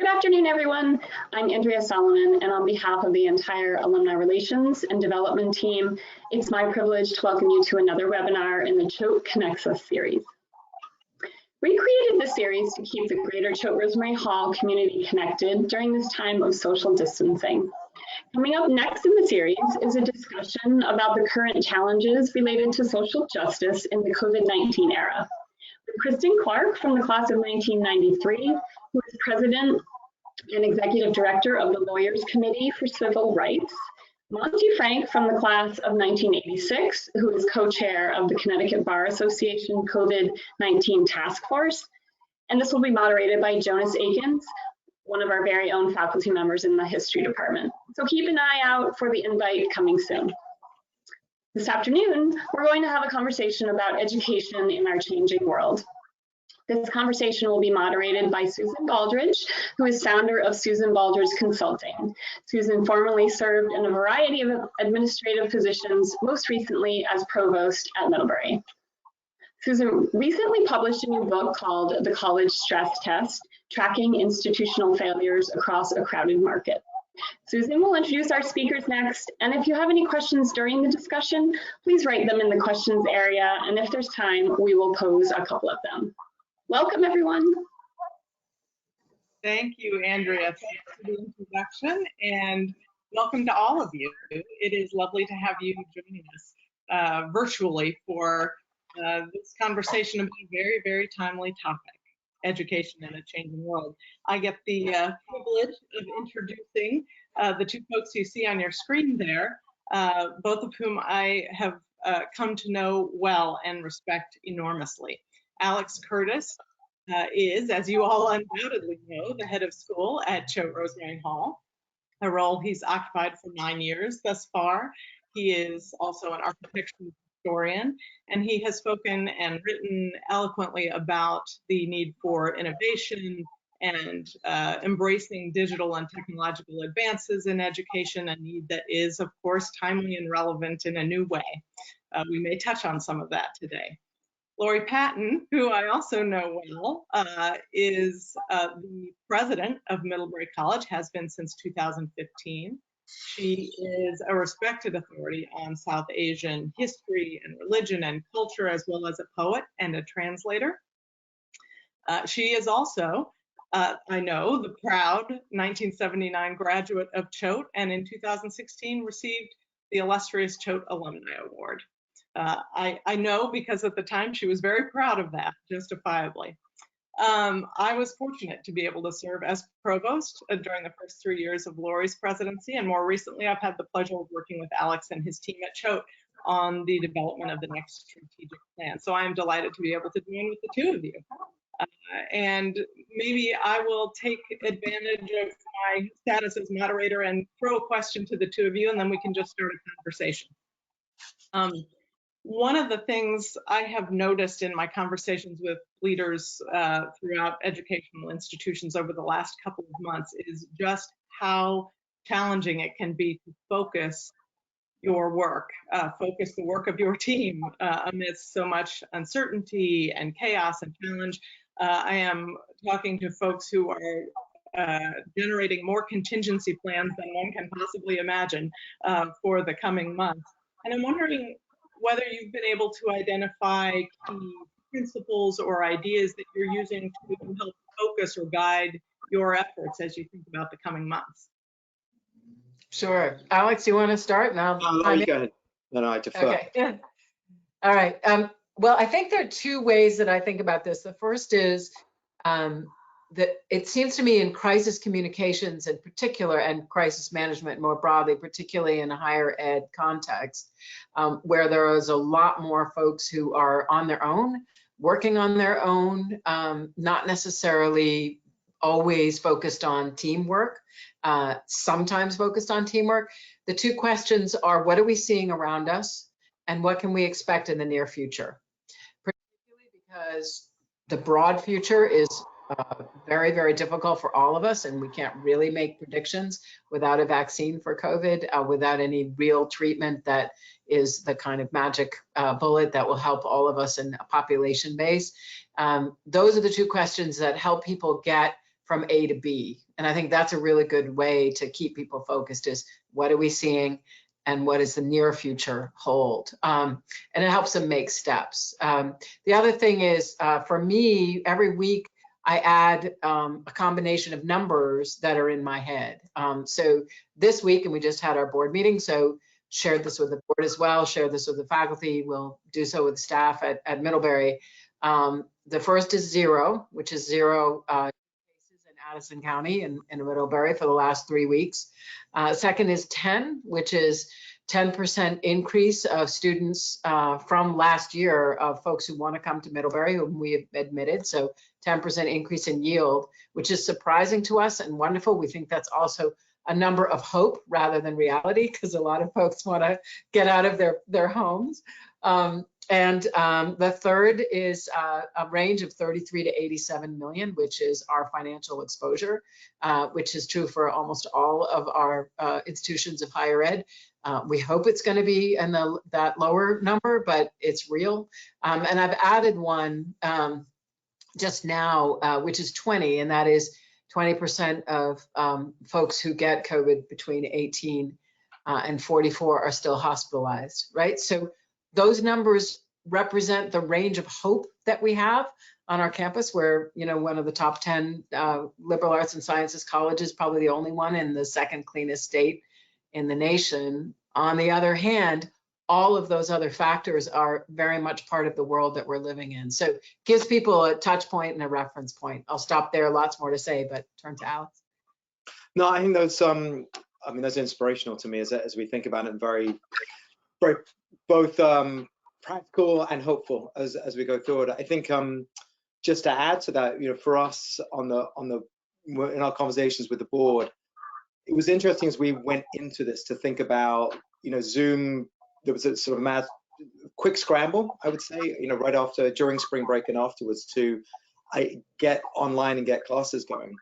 Good afternoon, everyone. I'm Andrea Solomon, and on behalf of the entire Alumni Relations and Development team, it's my privilege to welcome you to another webinar in the Choate ConnectsUs series. We created this series to keep the greater Choate Rosemary Hall community connected during this time of social distancing. Coming up next in the series is a discussion about the current challenges related to social justice in the COVID-19 era. With Kristen Clark from the class of 1993, who is president and executive director of the Lawyers Committee for Civil Rights, Monty Frank from the class of 1986, who is co-chair of the Connecticut Bar Association COVID-19 Task Force, and this will be moderated by Jonas Akins, one of our very own faculty members in the history department. So keep an eye out for the invite coming soon. This afternoon, we're going to have a conversation about education in our changing world. This conversation will be moderated by Susan Baldridge, who is founder of Susan Baldridge Consulting. Susan formerly served in a variety of administrative positions, most recently as provost at Middlebury. Susan recently published a new book called The College Stress Test: Tracking Institutional Failures Across a Crowded Market. Susan will introduce our speakers next, and if you have any questions during the discussion, please write them in the questions area, and if there's time, we will pose a couple of them. Welcome, everyone. Thank you, Andrea, for the introduction, and welcome to all of you. It is lovely to have you joining us virtually for this conversation about a very, very timely topic: education in a changing world. I get the privilege of introducing the two folks you see on your screen there, both of whom I have come to know well and respect enormously. Alex Curtis is, as you all undoubtedly know, the head of school at Choate Rosemary Hall, a role he's occupied for 9 years thus far. He is also an architectural historian, and he has spoken and written eloquently about the need for innovation and embracing digital and technological advances in education, a need that is, of course, timely and relevant in a new way. We may touch on some of that today. Laurie Patton, who I also know well, is the president of Middlebury College, has been since 2015. She is a respected authority on South Asian history and religion and culture, as well as a poet and a translator. She is also, I know, the proud 1979 graduate of Choate, and in 2016 received the illustrious Choate Alumni Award. I know because at the time she was very proud of that, justifiably. I was fortunate to be able to serve as provost during the first 3 years of Laurie's presidency, and more recently I've had the pleasure of working with Alex and his team at Choate on the development of the next strategic plan. So I am delighted to be able to join with the two of you. And maybe I will take advantage of my status as moderator and throw a question to the two of you, and then we can just start a conversation. One of the things I have noticed in my conversations with leaders throughout educational institutions over the last couple of months is just how challenging it can be to focus your work, focus the work of your team amidst so much uncertainty and chaos and challenge. I am talking to folks who are generating more contingency plans than one can possibly imagine for the coming months. And I'm wondering whether you've been able to identify key principles or ideas that you're using to help focus or guide your efforts as you think about the coming months. Sure. Alex, you want to start? Now, you go ahead. Then I defer. Okay. Yeah. All right. Well, I think there are two ways that I think about this. The first is that it seems to me in crisis communications in particular, and crisis management more broadly, particularly in a higher ed context, where there is a lot more folks who are on their own, working on their own, not necessarily always focused on teamwork, sometimes focused on teamwork. The two questions are, what are we seeing around us, and what can we expect in the near future? Particularly because the broad future is very, very difficult for all of us, and we can't really make predictions without a vaccine for COVID, without any real treatment that is the kind of magic bullet that will help all of us in a population base. Those are the two questions that help people get from A to B. And I think that's a really good way to keep people focused, is what are we seeing and what does the near future hold? And it helps them make steps. The other thing is, for me, every week I add a combination of numbers that are in my head. So this week, and we just had our board meeting, so shared this with the board as well, shared this with the faculty, we'll do so with staff at Middlebury. The first is 0, which is 0 cases in Addison County in Middlebury for the last 3 weeks. Second is 10, which is 10% increase of students from last year of folks who want to come to Middlebury, whom we have admitted. So 10% increase in yield, which is surprising to us and wonderful. We think that's also a number of hope rather than reality, because a lot of folks want to get out of their homes. The third is a range of 33 to 87 million, which is our financial exposure, which is true for almost all of our institutions of higher ed. We hope it's going to be in that lower number, but it's real. And I've added one just now, which is 20, and that is 20% of folks who get COVID between 18 and 44 are still hospitalized, right? So those numbers represent the range of hope that we have on our campus. We're, one of the top 10 liberal arts and sciences colleges, probably the only one in the second cleanest state in the nation. On the other hand, all of those other factors are very much part of the world that we're living in. So it gives people a touch point and a reference point. I'll stop there, lots more to say, but turn to Alex. No, I think that's inspirational to me as we think about it, very, very both practical and hopeful as we go forward. I think just to add to that, for us in our conversations with the board, it was interesting as we went into this to think about, Zoom. There was a sort of quick scramble, I would say, right during spring break and afterwards to get online and get classes going.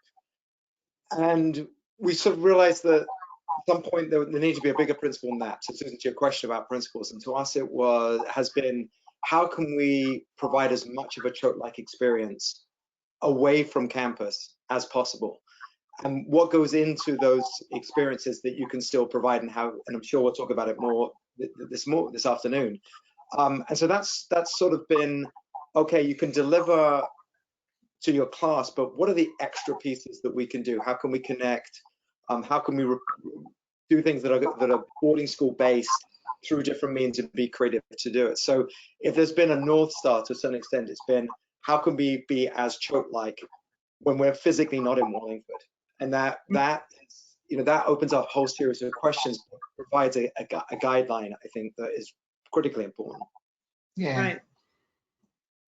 And we sort of realized that at some point there needed to be a bigger principle than that. So Susan, to your question about principles, and to us has been, how can we provide as much of a Choate-like experience away from campus as possible? And what goes into those experiences that you can still provide, and how, and I'm sure we'll talk about it more this afternoon. And so that's sort of been, okay, you can deliver to your class, but what are the extra pieces that we can do? How can we connect? How can we do things that are boarding school based through different means and be creative to do it? So if there's been a North Star to some extent, it's been, how can we be as Choate-like when we're physically not in Wallingford? And that opens up a whole series of questions, provides a guideline, I think, that is critically important. Yeah. Right.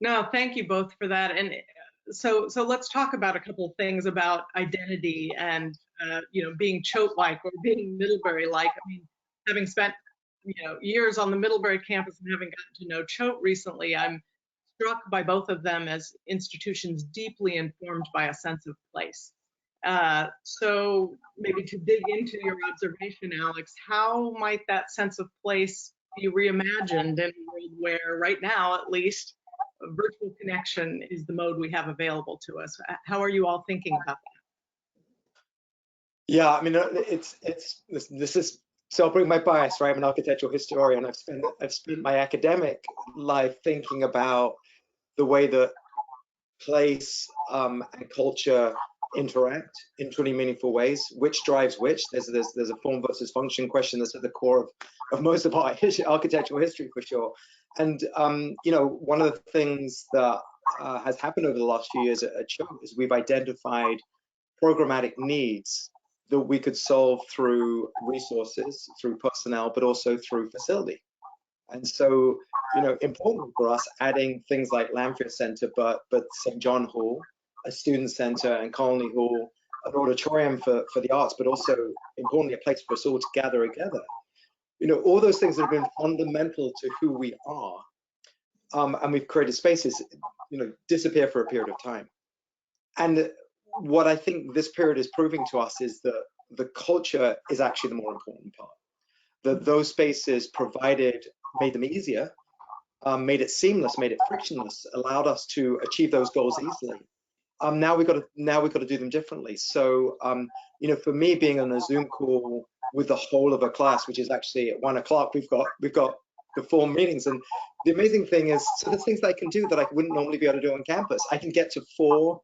No, thank you both for that. And so let's talk about a couple of things about identity and being Choate-like or being Middlebury-like. I mean, having spent years on the Middlebury campus and having gotten to know Choate recently, I'm struck by both of them as institutions deeply informed by a sense of place. So maybe to dig into your observation, Alex, how might that sense of place be reimagined in a world where right now, at least, virtual connection is the mode we have available to us? How are you all thinking about that? Yeah, I mean, this is, so I'll bring my bias, right? I'm an architectural historian. I've spent my academic life thinking about the way that place and culture interact in truly meaningful ways, which drives which. There's a form versus function question that's at the core of most of our architectural history, for sure. And one of the things that has happened over the last few years at Choate is we've identified programmatic needs that we could solve through resources, through personnel, but also through facility. And so, important for us, adding things like Lanphier Center, but St. John Hall, a student center, and Colony Hall, an auditorium for the arts, but also, importantly, a place for us all to gather together. All those things that have been fundamental to who we are, and we've created spaces, disappear for a period of time. And what I think this period is proving to us is that the culture is actually the more important part. That those spaces made them easier, made it seamless, made it frictionless, allowed us to achieve those goals easily. now we've got to do them differently. So you know, for me, being on a Zoom call with the whole of a class, which is actually at 1 o'clock, we've got the 4 meetings, and the amazing thing is, so there's things that I can do that I wouldn't normally be able to do on campus. I can get to four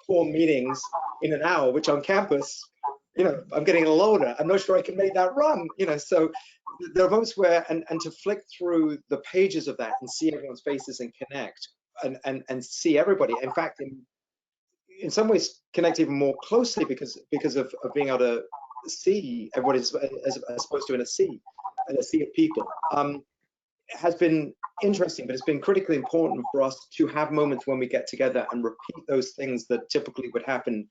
meetings in an hour, which on campus, you know, I'm getting a little older. I'm not sure I can make that run, you know. So there are moments where, and to flick through the pages of that and see everyone's faces and connect and see everybody. In fact, in some ways, connect even more closely because of being able to see everybody as opposed to in a sea of people. Has been interesting, but it's been critically important for us to have moments when we get together and repeat those things that typically would happen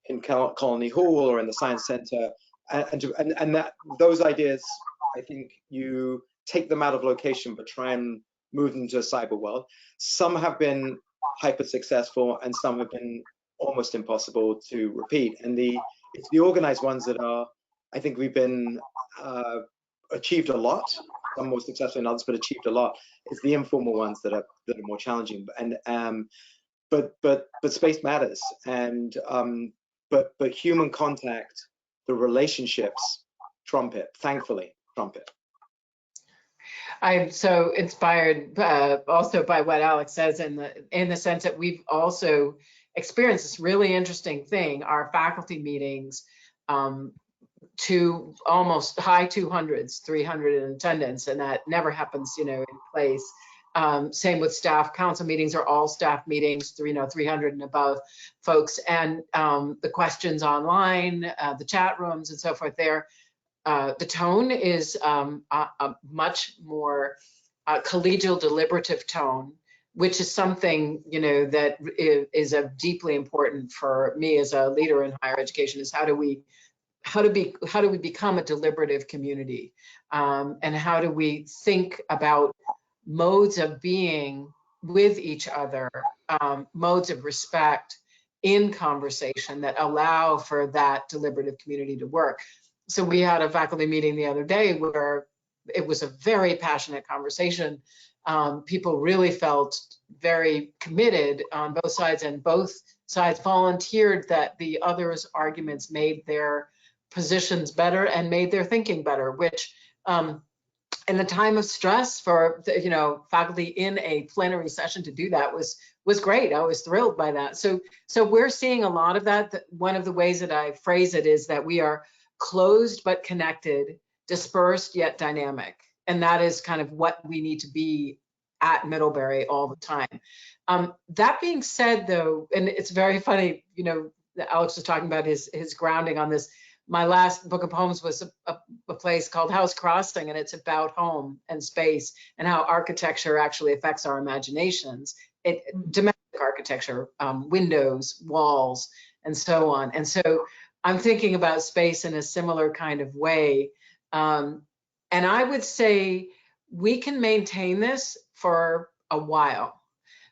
in Colony Hall or in the Science Center, and that those ideas, I think you take them out of location, but try and move them to a cyber world. Some have been hyper successful, and some have been almost impossible to repeat. And it's the organized ones that are, I think we've been achieved a lot. Some more successful than others, but achieved a lot. It's the informal ones that are more challenging. And but space matters, and but human contact, the relationships trump it. Thankfully, trump it. I'm so inspired also by what Alex says in the sense that we've also experienced this really interesting thing. Our faculty meetings, to almost high 200s, 300 in attendance, and that never happens, you know, in place. Same with staff council meetings or all staff meetings, 300 and above folks, and the questions online, the chat rooms and so forth there. The tone is a much more collegial, deliberative tone, which is something, you know, that is deeply important for me as a leader in higher education, is how do we become a deliberative community, and how do we think about modes of being with each other, modes of respect in conversation that allow for that deliberative community to work. So we had a faculty meeting the other day where it was a very passionate conversation. People really felt very committed on both sides, and both sides volunteered that the other's arguments made their positions better and made their thinking better, which in a time of stress for, you know, faculty in a plenary session to do that was great. I was thrilled by that. So we're seeing a lot of that. One of the ways that I phrase it is that we are closed but connected, dispersed yet dynamic. And that is kind of what we need to be at Middlebury all the time. That being said, though, and it's very funny, you know, Alex was talking about his grounding on this. My last book of poems was a place called House Crossing, and it's about home and space and how architecture actually affects our imaginations. Domestic architecture, windows, walls, and so on. And so I'm thinking about space in a similar kind of way. And I would say we can maintain this for a while.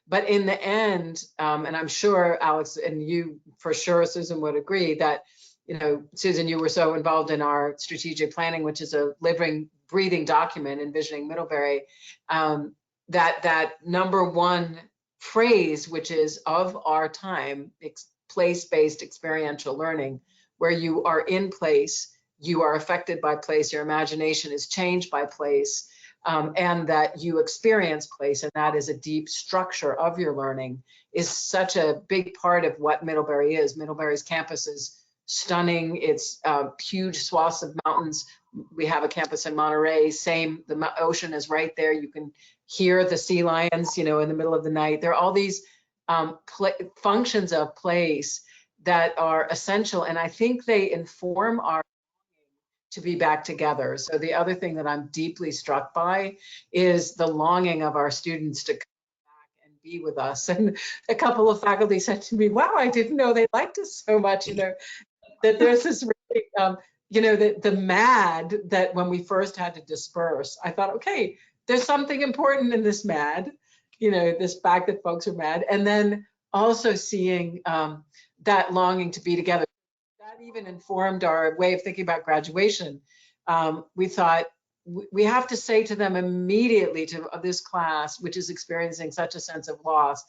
But in the end, and I'm sure Alex and you for sure, Susan, would agree that, you know, Susan, you were so involved in our strategic planning, which is a living, breathing document envisioning Middlebury, that number one phrase, which is of our time, place-based experiential learning, where you are in place, you are affected by place, your imagination is changed by place, and that you experience place, and that is a deep structure of your learning, is such a big part of what Middlebury is. Middlebury's campus is stunning. It's huge swaths of mountains. We have a campus in Monterey. Same, the ocean is right there. You can hear the sea lions, you know, in the middle of the night. There are all these functions of place that are essential, and I think they inform our to be back together. So the other thing that I'm deeply struck by is the longing of our students to come back and be with us. And a couple of faculty said to me, wow, I didn't know they liked us so much, you know, that there's this really, you know, the mad that when we first had to disperse, I thought, okay, there's something important in this mad, you know, this fact that folks are mad. And then also seeing that longing to be together. That even informed our way of thinking about graduation. We thought we have to say to them immediately, to this class, which is experiencing such a sense of loss,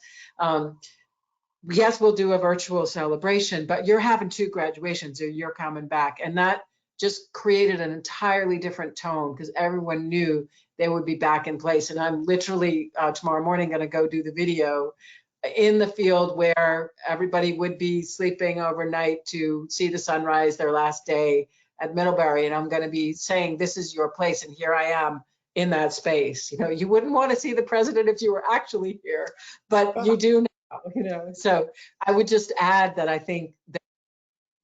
yes, we'll do a virtual celebration, but you're having 2 graduations or you're coming back. And that just created an entirely different tone because everyone knew they would be back in place. And I'm literally tomorrow morning going to go do the video in the field where everybody would be sleeping overnight to see the sunrise their last day at Middlebury. And I'm going to be saying, this is your place. And here I am in that space. You know, you wouldn't want to see the president if you were actually here, but you do now, you know. So I would just add that I think that,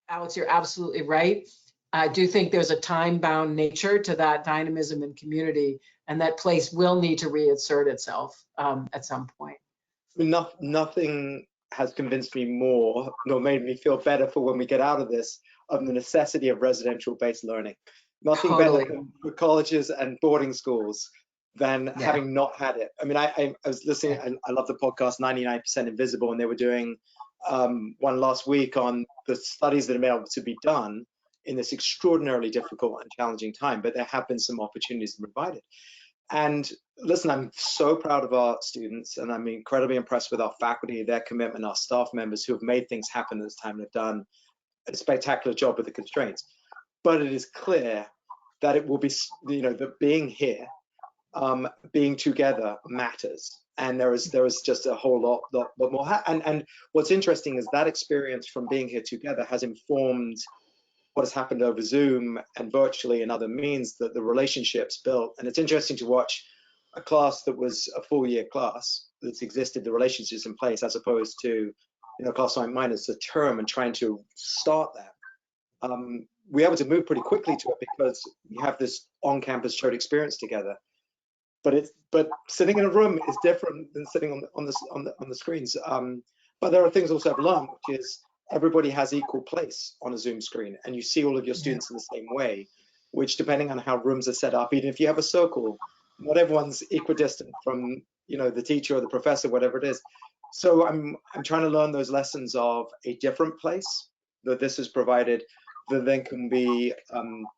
Alex, you're absolutely right. I do think there's a time-bound nature to that dynamism and community, and that place will need to reassert itself at some point. Nothing has convinced me more, nor made me feel better for when we get out of this, of the necessity of residential-based learning. Nothing Totally. better for colleges and boarding schools than having not had it. I mean, I was listening, and I love the podcast 99% Invisible, and they were doing one last week on the studies that have been able to be done in this extraordinarily difficult and challenging time, but there have been some opportunities provided. And listen, I'm so proud of our students, and I'm incredibly impressed with our faculty, their commitment, our staff members who have made things happen at this time and have done a spectacular job with the constraints. But it is clear that it will be, you know, that being here, being together matters. And there is just a whole lot more. And what's interesting is that experience from being here together has informed what has happened over Zoom and virtually and other means, that the relationships built. And it's interesting to watch a class that was a full year class that's existed, the relationships in place, as opposed to, you know, a class like mine is a term and trying to start that. We're able to move pretty quickly to it because we have this on-campus Choate experience together. But sitting in a room is different than sitting on the screens. But there are things also I've learned, which is everybody has equal place on a Zoom screen, and you see all of your students in the same way, which, depending on how rooms are set up, even if you have a circle, not everyone's equidistant from, you know, the teacher or the professor, whatever it is. So I'm trying to learn those lessons of a different place that this has provided, that then can be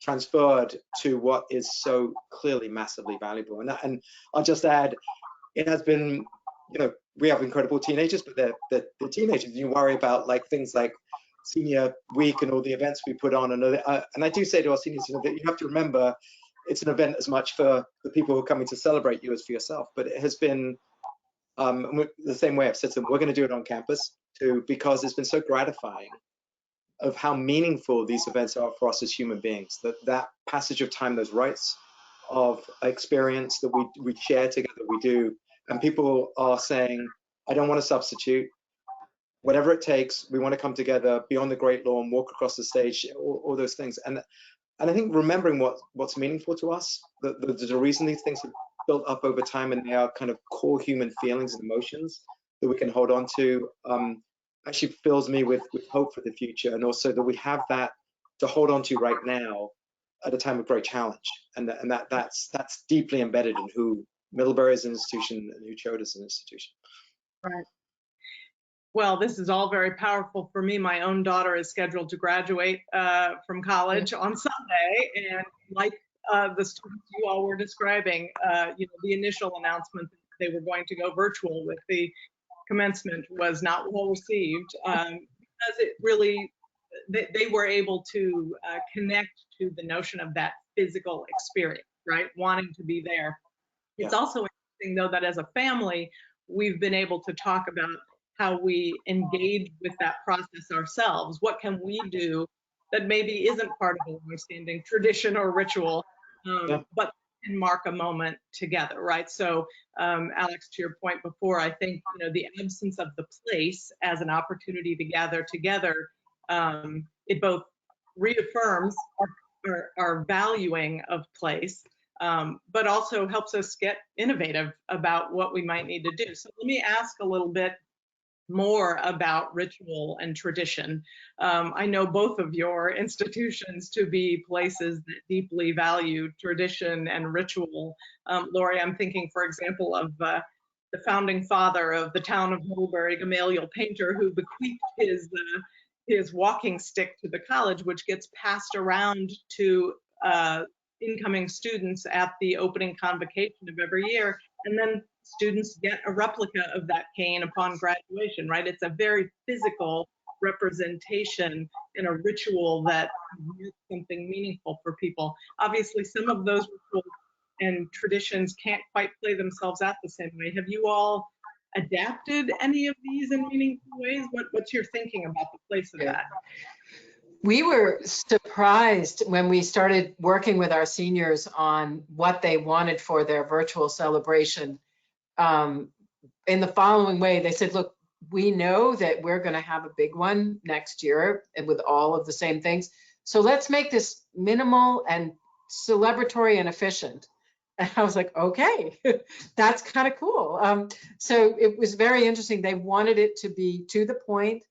transferred to what is so clearly massively valuable. And I'll just add, it has been, you know, we have incredible teenagers, but they're teenagers. You worry about like things like senior week and all the events we put on. And I do say to our seniors, you know, that you have to remember it's an event as much for the people who are coming to celebrate you as for yourself. But it has been the same way I've said to them, we're going to do it on campus too, because it's been so gratifying of how meaningful these events are for us as human beings, that passage of time, those rites of experience that we share together, we do. And people are saying, I don't want to substitute. Whatever it takes, we want to come together, be on the Great Lawn, walk across the stage, all those things. And I think remembering what's meaningful to us, there's a reason these things have built up over time, and they are kind of core human feelings and emotions that we can hold on to, actually fills me with hope for the future, and also that we have that to hold on to right now at a time of great challenge, and that's deeply embedded in who Middlebury is an institution and who Choate is an institution. Right. Well, this is all very powerful for me. My own daughter is scheduled to graduate from college on Sunday, and like the students you all were describing, you know, the initial announcement that they were going to go virtual with the commencement was not well received, because it really, they were able to connect to the notion of that physical experience, right? Wanting to be there. It's also interesting, though, that as a family, we've been able to talk about how we engage with that process ourselves. What can we do that maybe isn't part of a long-standing tradition or ritual, but can mark a moment together, right? So, Alex, to your point before, I think, you know, the absence of the place as an opportunity to gather together, it both reaffirms our valuing of place, but also helps us get innovative about what we might need to do. So let me ask a little bit more about ritual and tradition. I know both of your institutions to be places that deeply value tradition and ritual. Laurie, I'm thinking, for example, of the founding father of the town of Middlebury, Gamaliel Painter, who bequeathed his walking stick to the college, which gets passed around to incoming students at the opening convocation of every year. And then students get a replica of that cane upon graduation, right? It's a very physical representation in a ritual that means something meaningful for people. Obviously, some of those rituals and traditions can't quite play themselves out the same way. Have you all adapted any of these in meaningful ways? What's your thinking about the place of that? We were surprised when we started working with our seniors on what they wanted for their virtual celebration. In the following way, they said, look, we know that we're going to have a big one next year and with all of the same things. So let's make this minimal and celebratory and efficient. And I was like, okay, that's kind of cool. So it was very interesting. They wanted it to be to the point,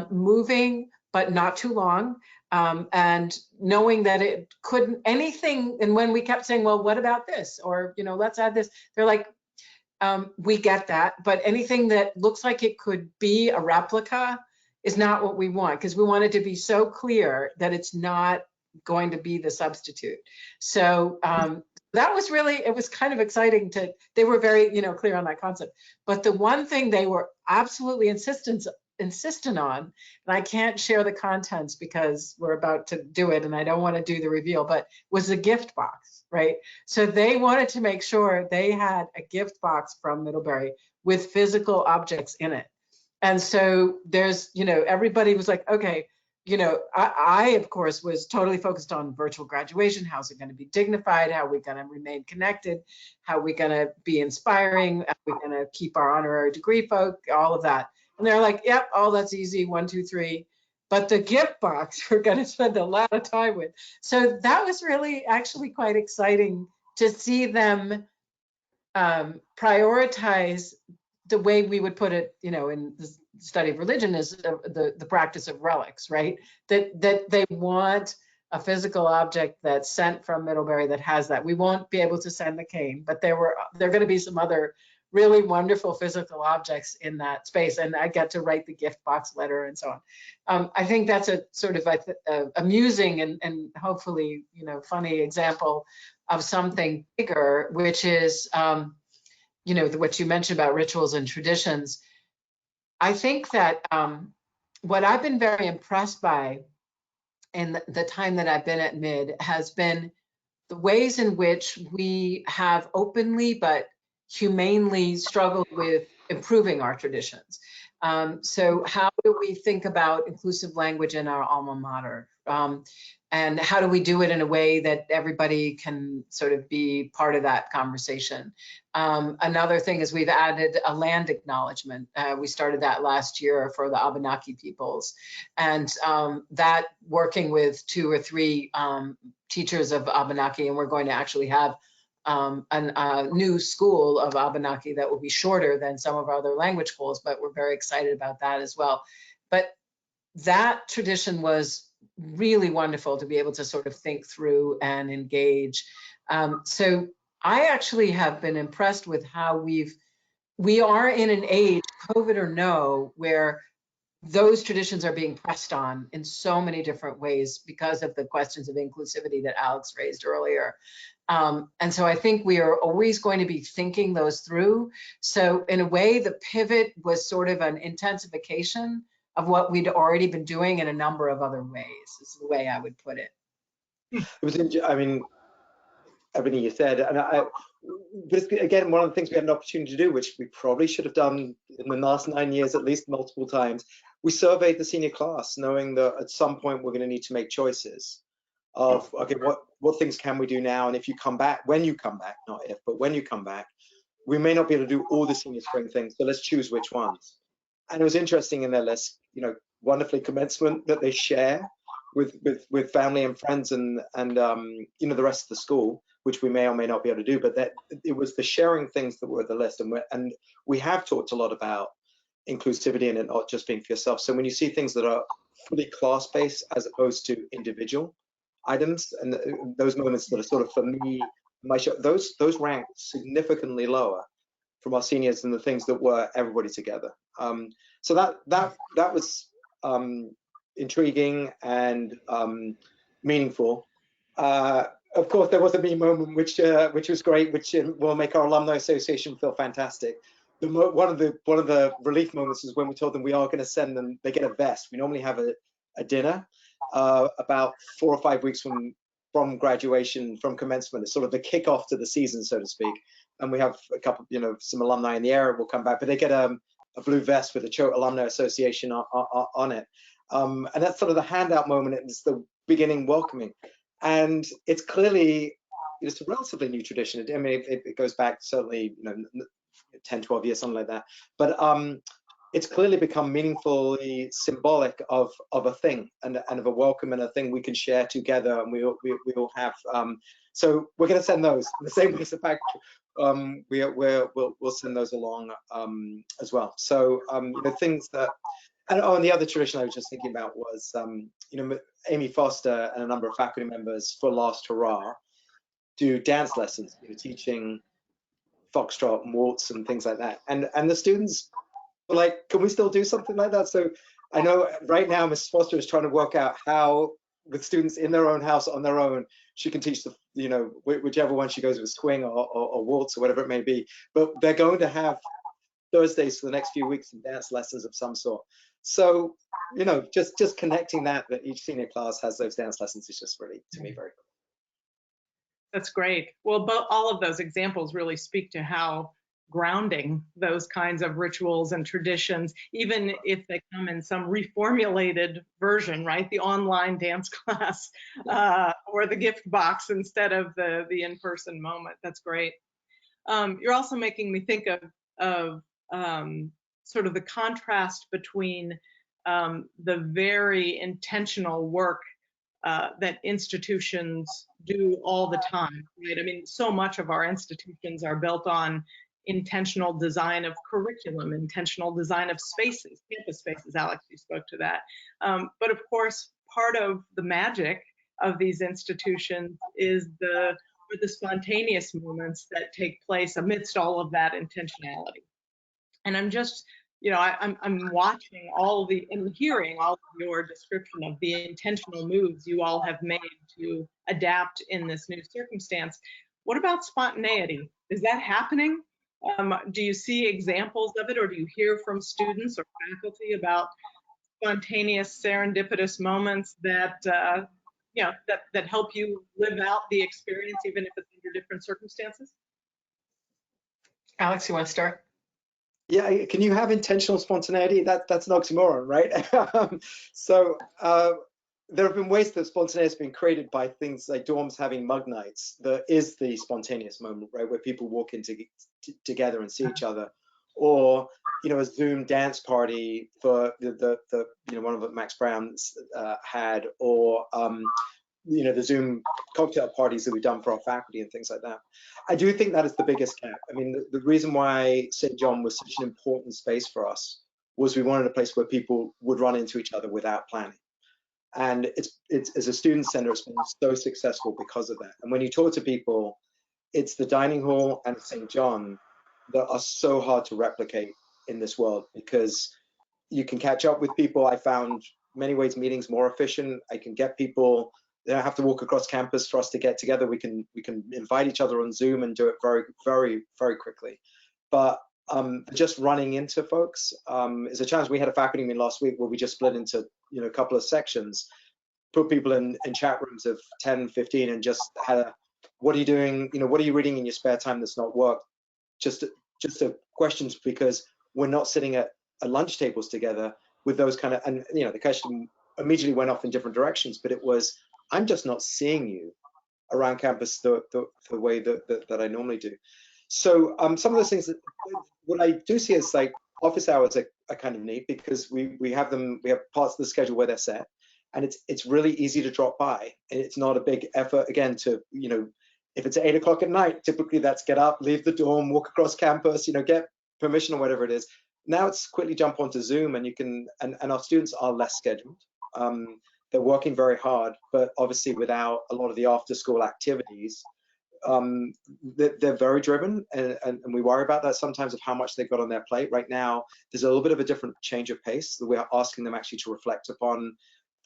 moving, but not too long. And knowing that it couldn't anything. And when we kept saying, well, what about this? Or, you know, let's add this. They're like, we get that, but anything that looks like it could be a replica is not what we want, because we want it to be so clear that it's not going to be the substitute. So that was really, it was kind of exciting they were very, you know, clear on that concept. But the one thing they were absolutely insistent on, and I can't share the contents because we're about to do it and I don't want to do the reveal, but was the gift box, right? So they wanted to make sure they had a gift box from Middlebury with physical objects in it. And so there's, you know, everybody was like, okay, you know, I of course was totally focused on virtual graduation. How's it going to be dignified? How are we going to remain connected? How are we going to be inspiring? How are we going to keep our honorary degree folk? All of that. And they're like, yep, oh, that's easy, 1, 2, 3. But the gift box, we're going to spend a lot of time with. So that was really actually quite exciting to see them prioritize the way we would put it, you know, in the study of religion is the practice of relics, right? That they want a physical object that's sent from Middlebury that has that. We won't be able to send the cane, but there are going to be some other really wonderful physical objects in that space, and I get to write the gift box letter and so on. I think that's a sort of amusing and hopefully, you know, funny example of something bigger, which is, you know, what you mentioned about rituals and traditions. I think that what I've been very impressed by in the time that I've been at MID has been the ways in which we have openly but humanely struggled with improving our traditions. So how do we think about inclusive language in our alma mater? And how do we do it in a way that everybody can sort of be part of that conversation? Another thing is we've added a land acknowledgement. We started that last year for the Abenaki peoples. And that working with 2 or 3 teachers of Abenaki, and we're going to actually have a new school of Abenaki that will be shorter than some of our other language schools, but we're very excited about that as well. But that tradition was really wonderful to be able to sort of think through and engage. So I actually have been impressed with how we are in an age, COVID or no, where those traditions are being pressed on in so many different ways because of the questions of inclusivity that Alex raised earlier. And so I think we are always going to be thinking those through. So in a way, the pivot was sort of an intensification of what we'd already been doing in a number of other ways, is the way I would put it. It was, I mean, everything you said, and but again, one of the things we had an opportunity to do, which we probably should have done in the last 9 years, at least multiple times, we surveyed the senior class, knowing that at some point we're going to need to make choices of, okay, what things can we do now? And if you come back, when you come back, not if, but when you come back, we may not be able to do all the senior spring things, so let's choose which ones. And it was interesting in their list, you know, wonderfully commencement that they share with family and friends and you know, the rest of the school, which we may or may not be able to do, but that it was the sharing things that were the list. And we have talked a lot about inclusivity and it not just being for yourself. So when you see things that are fully class-based as opposed to individual items, and those moments that are sort of, for me, my show, those rank significantly lower from our seniors than the things that were everybody together. So that was intriguing and meaningful. of course, there was a me moment, which was great, which will make our alumni association feel fantastic. One of the relief moments is when we told them we are going to send them. They get a vest. We normally have a dinner about 4 or 5 weeks from graduation, from commencement. It's sort of the kickoff to the season, so to speak. And we have a couple, some alumni in the area will come back, but they get a blue vest with the Choate Alumni Association on it. And that's sort of the handout moment. It's the beginning welcoming. And it's clearly, it's a relatively new tradition. I mean, it goes back certainly, 10, 12 years, something like that. But it's clearly become meaningfully symbolic of a thing and of a welcome and a thing we can share together, and we all have. So we're going to send those the same way as the fact we'll send those along as well. So things that. And the other tradition I was just thinking about was, Amy Foster and a number of faculty members for Last Hurrah do dance lessons, teaching foxtrot and waltz and things like that. And the students were like, can we still do something like that? So I know right now Mrs. Foster is trying to work out how, with students in their own house on their own, she can teach whichever one she goes with, swing or waltz or whatever it may be. But they're going to have Thursdays for the next few weeks and dance lessons of some sort. So, just connecting that each senior class has those dance lessons is just really, to me, very cool. That's great. Well, all of those examples really speak to how grounding those kinds of rituals and traditions, even if they come in some reformulated version, right? The online dance class or the gift box instead of the in-person moment. That's great. You're also making me think of sort of the contrast between the very intentional work that institutions do all the time, right? I mean, so much of our institutions are built on intentional design of curriculum, intentional design of spaces, campus spaces. Alex, you spoke to that. But of course, part of the magic of these institutions is the spontaneous moments that take place amidst all of that intentionality. And I'm just, I'm watching and hearing all of your description of the intentional moves you all have made to adapt in this new circumstance. What about spontaneity? Is that happening? Do you see examples of it, or do you hear from students or faculty about spontaneous serendipitous moments that that help you live out the experience, even if it's under different circumstances? Alex, you want to start? Yeah, can you have intentional spontaneity? That's an oxymoron, right? So there have been ways that spontaneity has been created by things like dorms having mug nights. There is the spontaneous moment, right, where people walk in together and see each other, or a Zoom dance party for the one of the Max Brown's had, or the Zoom cocktail parties that we've done for our faculty and things like that. I do think that is the biggest gap. I mean, the reason why St. John was such an important space for us was we wanted a place where people would run into each other without planning. And it's as a student center, it's been so successful because of that. And when you talk to people, it's the dining hall and St. John that are so hard to replicate in this world, because you can catch up with people. I found many ways meetings more efficient. I can get people. They don't have to walk across campus for us to get together. We can invite each other on Zoom and do it very, very, very quickly. But just running into folks is a challenge. We had a faculty meeting last week where we just split into a couple of sections, put people in chat rooms of 10, 15, and just had what are you doing? What are you reading in your spare time that's not work? Just questions, because we're not sitting at lunch tables together with those kind of, and the question immediately went off in different directions, but it was, I'm just not seeing you around campus the way that I normally do. So some of those things, what I do see is like office hours are kind of neat, because we have parts of the schedule where they're set, and it's really easy to drop by, and it's not a big effort again to if it's 8 o'clock at night, typically that's get up, leave the dorm, walk across campus, get permission or whatever it is. Now it's quickly jump onto Zoom, and you can, and our students are less scheduled. They're working very hard, but obviously without a lot of the after school activities, they're very driven, and we worry about that sometimes, of how much they've got on their plate. Right now, there's a little bit of a different change of pace that we're asking them actually to reflect upon,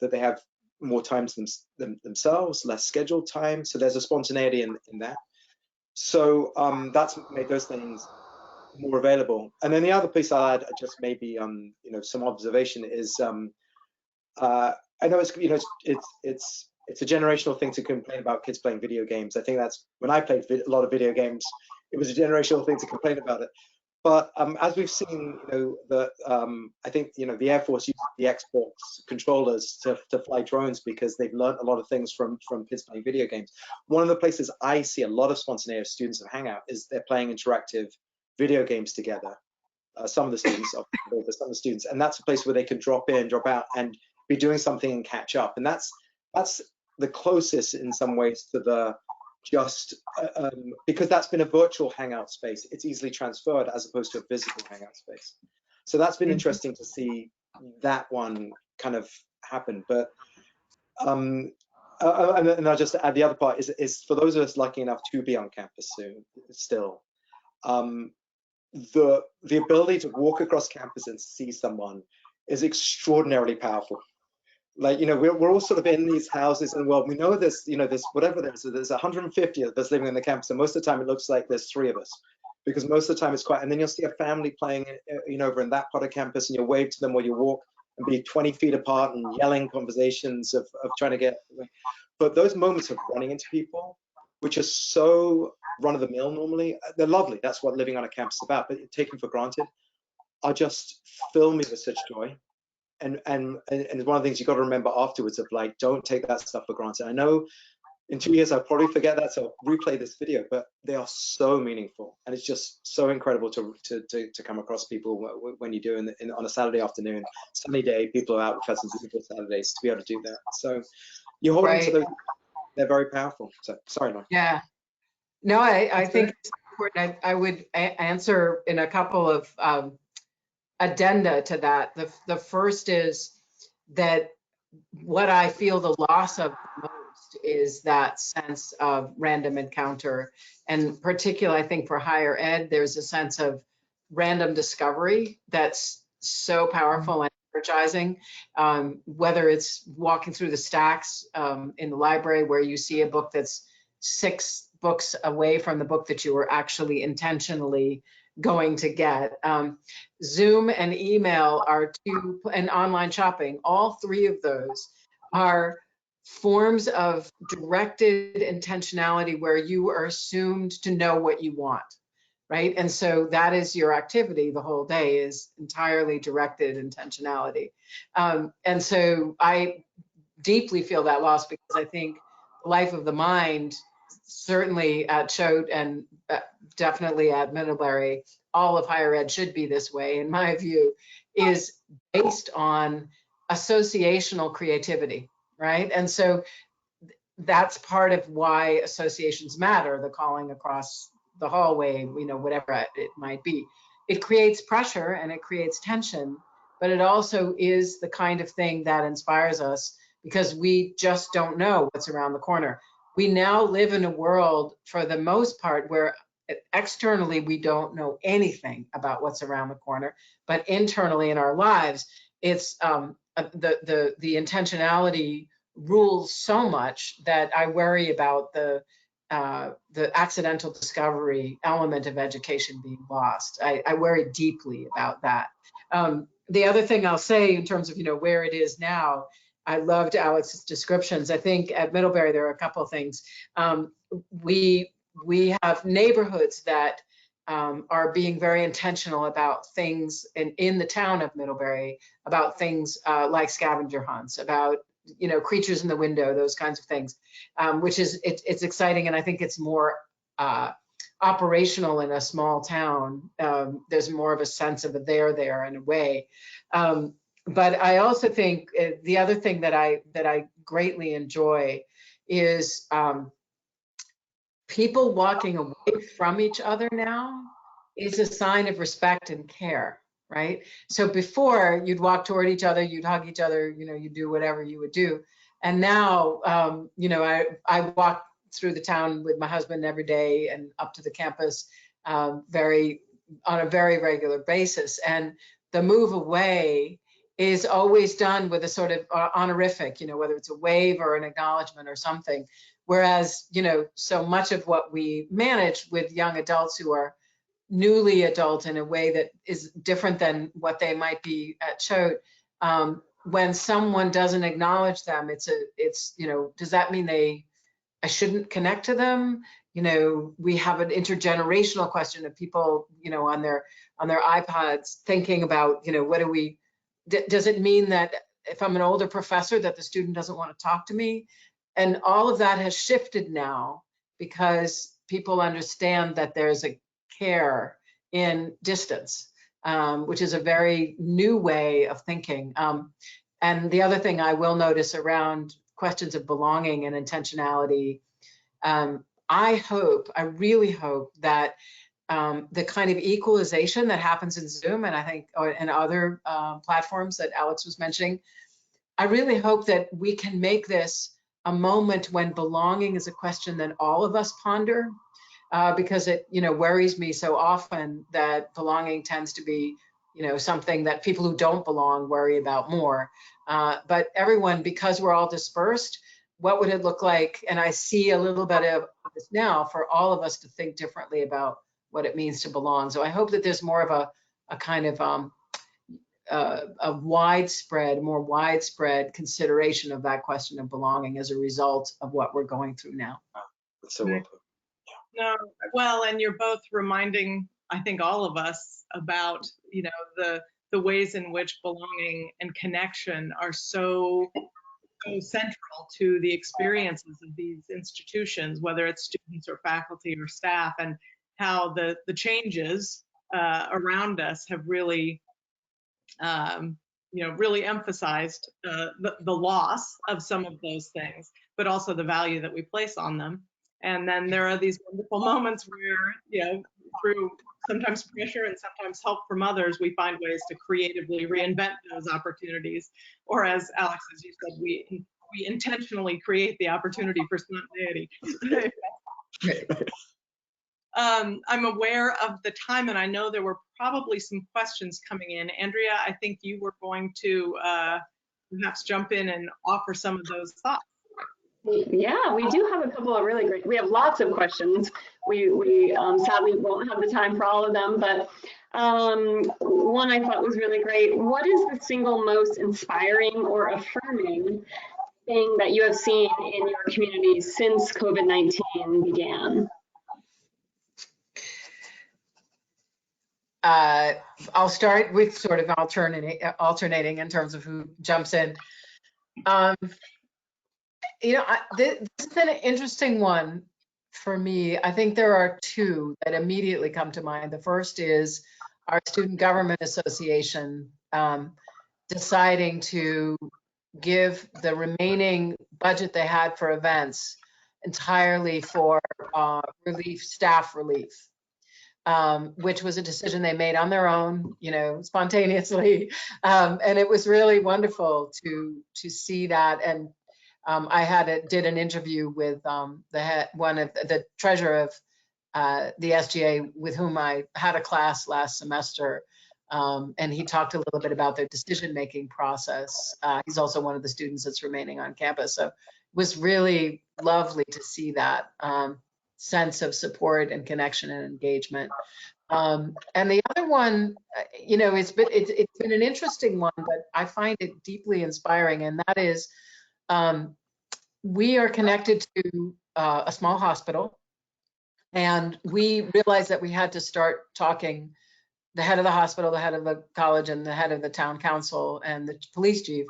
that they have more time to themselves, less scheduled time. So there's a spontaneity in that. So that's made those things more available. And then the other piece I'll add, just maybe you know, some observation is I know it's, you know, it's a generational thing to complain about kids playing video games. I think that's when I played a lot of video games, it was a generational thing to complain about it. But as we've seen, you know, I think, you know, the Air Force uses the Xbox controllers to fly drones because they've learned a lot of things from kids playing video games. One of the places I see a lot of spontaneous students of Hangout is they're playing interactive video games together. Some of the students, some of the students, and that's a place where they can drop in, drop out, and be doing something and catch up. And that's the closest in some ways to the just because that's been a virtual Hangout space. It's easily transferred as opposed to a physical Hangout space. So that's been interesting to see that one kind of happen. But and I'll just add the other part is for those of us lucky enough to be on campus soon, still. The ability to walk across campus and see someone is extraordinarily powerful. Like, you know, we're all sort of in these houses, and well, we know there's, you know, there's whatever there's 150 of us living on the campus, and most of the time it looks like there's 3 of us, because most of the time it's quiet. And then you'll see a family playing, you know, over in that part of campus, and you'll wave to them while you walk and be 20 feet apart and yelling conversations of trying to get away. But those moments of running into people, which are so run of the mill normally, they're lovely. That's what living on a campus is about. But taken for granted, are just fill me with such joy. And one of the things you got to remember afterwards of like, don't take that stuff for granted. I know in 2 years I'll probably forget that, so I'll replay this video, but they are so meaningful, and it's just so incredible to come across people when you do on a Saturday afternoon, sunny day. People are out with us on beautiful Saturdays to be able to do that. So you're holding to those. They're very powerful. So sorry, Laurie. Yeah. No, I think it's important. I would answer in a couple of addenda to that. The first is that what I feel the loss of most is that sense of random encounter. And particularly, I think for higher ed, there's a sense of random discovery that's so powerful and energizing. Whether it's walking through the stacks in the library where you see a book that's 6 books away from the book that you were actually intentionally going to get. Zoom and email are and online shopping, all 3 of those are forms of directed intentionality where you are assumed to know what you want, right? And so that is your activity the whole day, is entirely directed intentionality. And so I deeply feel that loss, because I think life of the mind, certainly at Choate and definitely at Middlebury, all of higher ed should be this way, in my view, is based on associational creativity, right? And so that's part of why associations matter, the calling across the hallway, you know, whatever it might be. It creates pressure and it creates tension, but it also is the kind of thing that inspires us, because we just don't know what's around the corner. We now live in a world, for the most part, where externally we don't know anything about what's around the corner, but internally in our lives, it's the intentionality rules so much that I worry about the accidental discovery element of education being lost. I worry deeply about that. The other thing I'll say in terms of, you know, where it is now, I loved Alex's descriptions. I think at Middlebury, there are a couple of things. We have neighborhoods that are being very intentional about things in the town of Middlebury, about things like scavenger hunts, about, you know, creatures in the window, those kinds of things, which is, it's exciting. And I think it's more operational in a small town. There's more of a sense of a there in a way. But I also think the other thing that I greatly enjoy is people walking away from each other now is a sign of respect and care, right? So before, you'd walk toward each other, you'd hug each other, you know, you do whatever you would do. And now, you know, I walk through the town with my husband every day and up to the campus on a very regular basis. And the move away is always done with a sort of honorific, whether it's a wave or an acknowledgement or something. Whereas, so much of what we manage with young adults who are newly adult in a way that is different than what they might be at Choate, when someone doesn't acknowledge them, it's does that mean I shouldn't connect to them? We have an intergenerational question of people, on their iPods thinking about, does it mean that if I'm an older professor that the student doesn't want to talk to me? And all of that has shifted now because people understand that there's a care in distance, which is a very new way of thinking. And the other thing I will notice around questions of belonging and intentionality, I really hope that the kind of equalization that happens in Zoom, and I think, and other platforms that Alex was mentioning, I really hope that we can make this a moment when belonging is a question that all of us ponder, because it, worries me so often that belonging tends to be, something that people who don't belong worry about more. But everyone, because we're all dispersed, what would it look like? And I see a little bit of this now for all of us to think differently about what it means to belong. So I hope that there's more of a kind of more widespread consideration of that question of belonging as a result of what we're going through now. That's so well put. No, well, and you're both reminding, I think, all of us about, the ways in which belonging and connection are so central to the experiences of these institutions, whether it's students or faculty or staff, and how the changes around us have really, really emphasized the loss of some of those things, but also the value that we place on them. And then there are these wonderful moments where, through sometimes pressure and sometimes help from others, we find ways to creatively reinvent those opportunities. Or as Alex, as you said, we intentionally create the opportunity for spontaneity. I'm aware of the time, and I know there were probably some questions coming in. Andrea, I think you were going to perhaps jump in and offer some of those thoughts. Yeah, we do have a couple of really great, we have lots of questions. We sadly won't have the time for all of them, but one I thought was really great. What is the single most inspiring or affirming thing that you have seen in your communities since COVID-19 began? I'll start with sort of alternating in terms of who jumps in. This has been an interesting one for me. I think there are two that immediately come to mind. The first is our Student Government Association deciding to give the remaining budget they had for events entirely for staff relief, which was a decision they made on their own, spontaneously. And it was really wonderful to see that. And I did an interview with one of the treasurer of the SGA, with whom I had a class last semester, and he talked a little bit about their decision-making process. He's also one of the students that's remaining on campus, so it was really lovely to see that sense of support and connection and engagement. And the other one, it's been an interesting one, but I find it deeply inspiring, and that is, we are connected to a small hospital, and we realized that we had to start talking. The head of the hospital, the head of the college, and the head of the town council and the police chief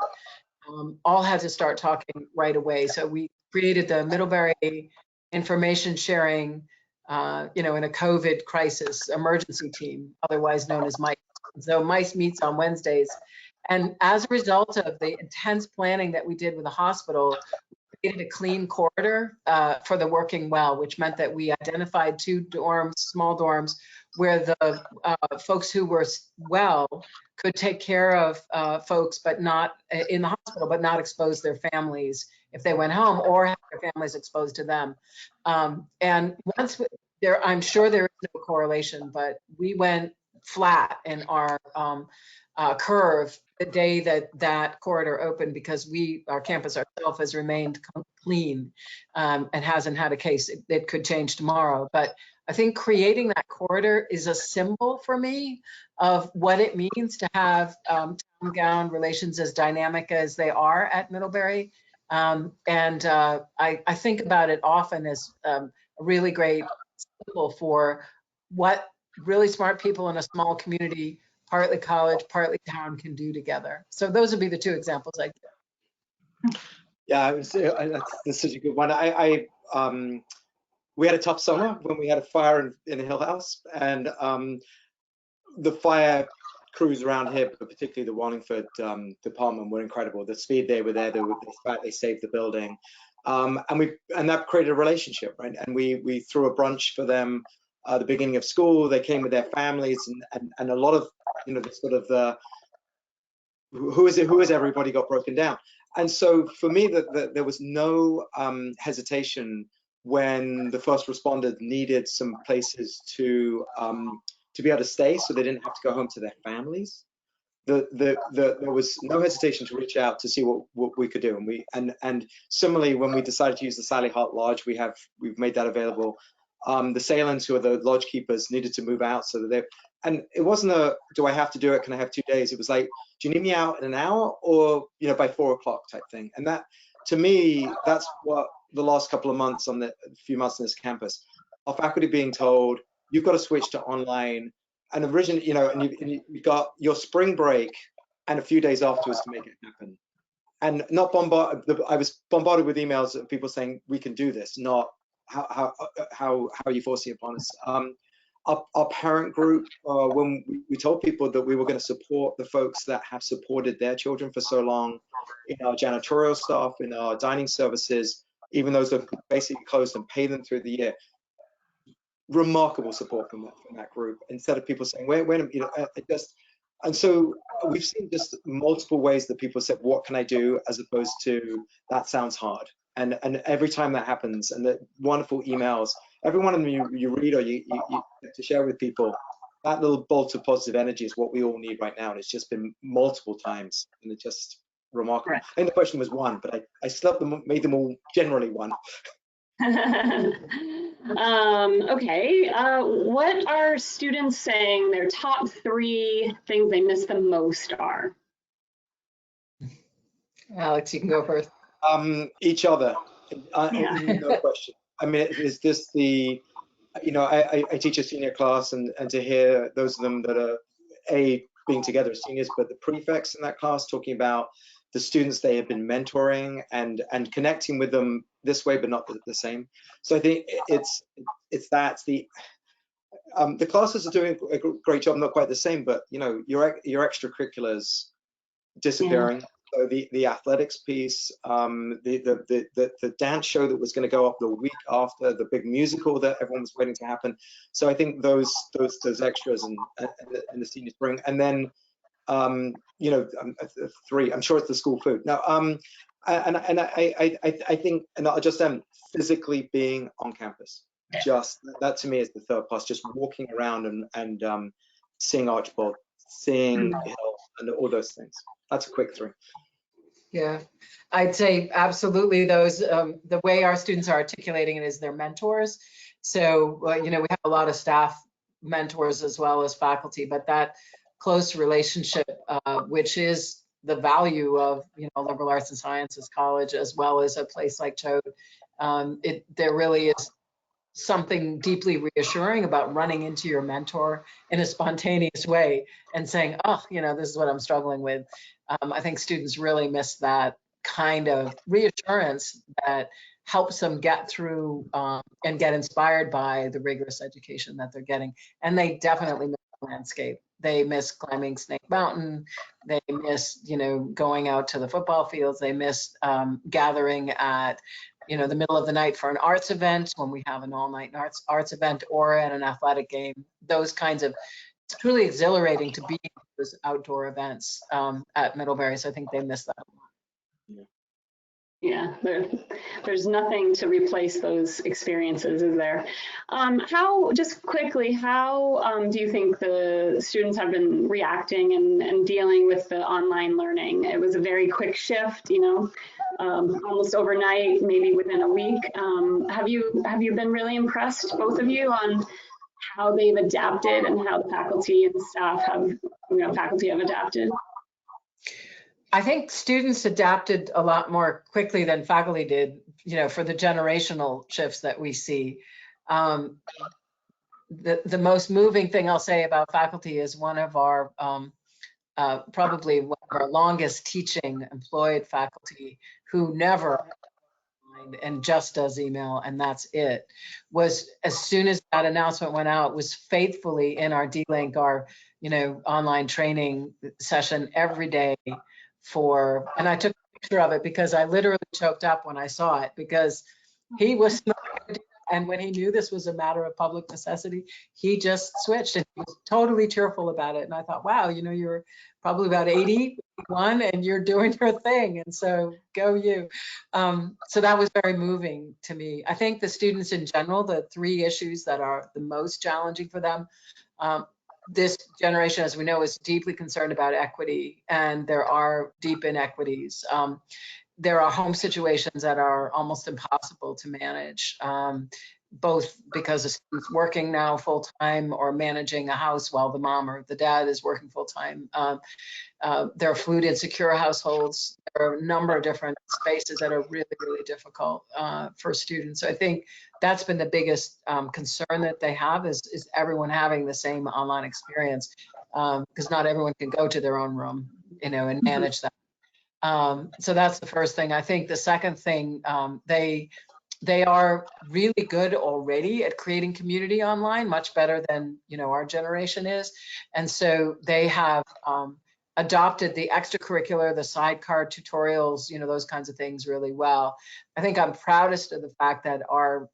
all had to start talking right away. So we created the Middlebury Information Sharing, in a COVID crisis emergency team, otherwise known as MICE. So MICE meets on Wednesdays. And as a result of the intense planning that we did with the hospital, we created a clean corridor for the working well, which meant that we identified 2 dorms, small dorms, where the folks who were well could take care of folks, but not in the hospital, but not expose their families if they went home, or have their families exposed to them. And once I'm sure there is no correlation, but we went flat in our curve the day that that corridor opened, because our campus ourselves has remained clean and hasn't had a case. It could change tomorrow, but I think creating that corridor is a symbol for me of what it means to have town-gown relations as dynamic as they are at Middlebury. I think about it often as a really great symbol for what really smart people in a small community, partly college, partly town, can do together. So those would be the two examples I give. Yeah, that's such a good one. We had a tough summer when we had a fire in the Hill House, and the fire crews around here, but particularly the Wallingford department, were incredible. The speed they were there, the fact they saved the building, and that created a relationship, right? And we threw a brunch for them at the beginning of school. They came with their families, and a lot of, you know, the sort of the who is everybody got broken down. And so for me, that there was no hesitation when the first responders needed some places to be able to stay, so they didn't have to go home to their families. There was no hesitation to reach out to see what we could do, and similarly, when we decided to use the Sally Hart Lodge, we've made that available. The Salins, who are the lodge keepers, needed to move out, so that and it wasn't a do I have to do it? Can I have 2 days? It was like, do you need me out in an hour, or, you know, by 4 o'clock type thing. And that, to me, that's what the last couple of months few months on this campus, our faculty being told, you've got to switch to online. And originally, you know, and you've got your spring break and a few days afterwards to make it happen. And not I was bombarded with emails of people saying, we can do this, not how are you forcing it upon us? Our parent group, when we told people that we were going to support the folks that have supported their children for so long, in our janitorial staff, in our dining services, even those that basically closed and pay them through the year, remarkable support from that group. Instead of people saying, wait, you know, and so we've seen just multiple ways that people said, what can I do, as opposed to, that sounds hard. And every time that happens, and the wonderful emails, every one of them you read or you to share with people, that little bolt of positive energy is what we all need right now. And it's just been multiple times, and it's just remarkable. Right. I think the question was one, but I still made them all generally one. Okay, what are students saying their top 3 things they miss the most are? Alex, you can go first. Each other, no question. I mean, is this the, you know, I teach a senior class, and to hear those of them that are being together as seniors, but the prefects in that class talking about the students they have been mentoring and connecting with them this way, but not the same. So I think it's the classes are doing a great job, not quite the same, but, you know, your extracurriculars disappearing. Yeah. So the athletics piece, the dance show that was going to go up the week after, the big musical that everyone was waiting to happen. So I think those extras and the senior spring, and then you know, 3, I'm sure it's the school food. Now, I think, and I'll just physically being on campus, just that to me is the third plus. Just walking around and seeing Archibald, seeing Hill, and all those things. That's a quick 3. Yeah, I'd say absolutely those. The way our students are articulating it is their mentors. So, you know, we have a lot of staff mentors as well as faculty, but that close relationship, which is the value of, you know, liberal arts and sciences college, as well as a place like Choate, there really is something deeply reassuring about running into your mentor in a spontaneous way and saying, oh, you know, this is what I'm struggling with. I think students really miss that kind of reassurance that helps them get through and get inspired by the rigorous education that they're getting. And they definitely miss the landscape. They miss climbing Snake Mountain. They miss, you know, going out to the football fields. They miss gathering at, you know, the middle of the night for an arts event, when we have an all-night arts event, or at an athletic game. Those kinds of, it's truly exhilarating to be in those outdoor events at Middlebury. So I think they miss that a lot. Yeah, there's nothing to replace those experiences, is there? Just quickly, how do you think the students have been reacting and dealing with the online learning? It was a very quick shift, almost overnight, maybe within a week. Have you been really impressed, both of you, on how they've adapted and how the faculty and staff have, faculty have adapted? I think students adapted a lot more quickly than faculty did, for the generational shifts that we see. The most moving thing I'll say about faculty is one of our, probably one of our longest teaching employed faculty who never and just does email and that's it, was, as soon as that announcement went out, was faithfully in our D-Link, our online training session every day and I took a picture of it because I literally choked up when I saw it, because he was and when he knew this was a matter of public necessity, he just switched and he was totally cheerful about it. And I thought, wow, you're probably about 80, 81, and you're doing your thing. And so go you. So that was very moving to me. I think the students in general, the 3 issues that are the most challenging for them, this generation, as we know, is deeply concerned about equity, and there are deep inequities. There are home situations that are almost impossible to manage, both because the student's working now full-time or managing a house while the mom or the dad is working full-time. There are food insecure households. There are a number of different spaces that are really, really difficult for students. So I think that's been the biggest concern that they have is everyone having the same online experience, because not everyone can go to their own room, and manage that. So that's the first thing. I think the second thing, they are really good already at creating community online, much better than our generation is, and so they have adopted the extracurricular, the sidecar tutorials, those kinds of things really well. I think I'm proudest of the fact that our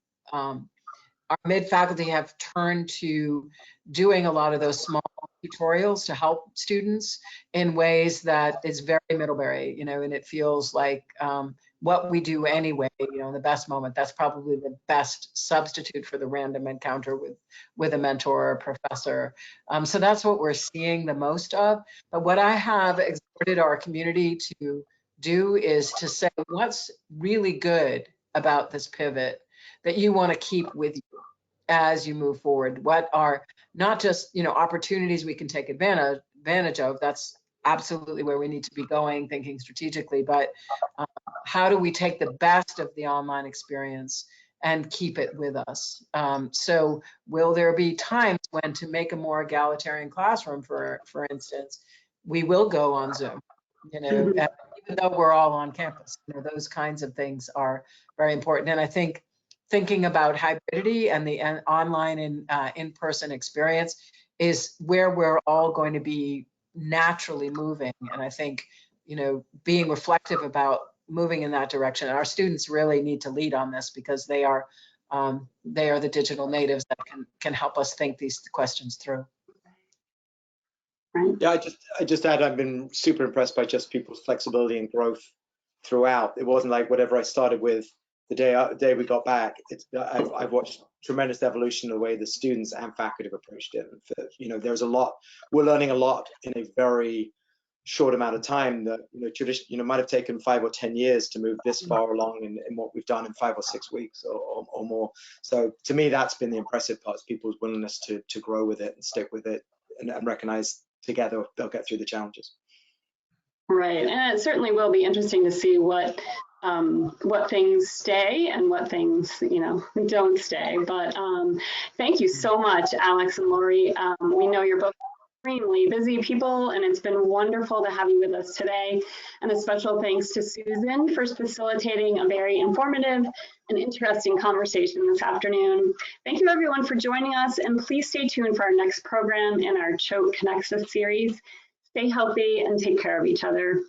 mid faculty have turned to doing a lot of those small tutorials to help students in ways that is very Middlebury, and it feels like what we do anyway, in the best moment. That's probably the best substitute for the random encounter with a mentor or a professor. So that's what we're seeing the most of. But what I have exhorted our community to do is to say what's really good about this pivot that you want to keep with you as you move forward. What are not just opportunities we can take advantage of. That's absolutely where we need to be going, thinking strategically, but how do we take the best of the online experience and keep it with us? So will there be times when, to make a more egalitarian classroom, for instance, we will go on Zoom, even though we're all on campus? Those kinds of things are very important. And I think thinking about hybridity and the online and in-person experience is where we're all going to be naturally moving. And I think, being reflective about moving in that direction. And our students really need to lead on this, because they are the digital natives that can help us think these questions through. Yeah, I just add, I've been super impressed by just people's flexibility and growth throughout. It wasn't like whatever I started with the day we got back. I've watched tremendous evolution in the way the students and faculty have approached it. There's a lot, we're learning a lot in a very short amount of time that might have taken 5 or 10 years to move this far along in what we've done in 5 or 6 weeks or more. So to me, that's been the impressive part, is people's willingness to grow with it and stick with it and recognize together they'll get through the challenges. Right, and it certainly will be interesting to see what things stay and what things don't stay. But thank you so much, Alex and Laurie. We know you're both extremely busy people, and it's been wonderful to have you with us today. And a special thanks to Susan for facilitating a very informative and interesting conversation this afternoon. Thank you everyone for joining us, and please stay tuned for our next program in our Choate ConnectsUs series. Stay healthy and take care of each other.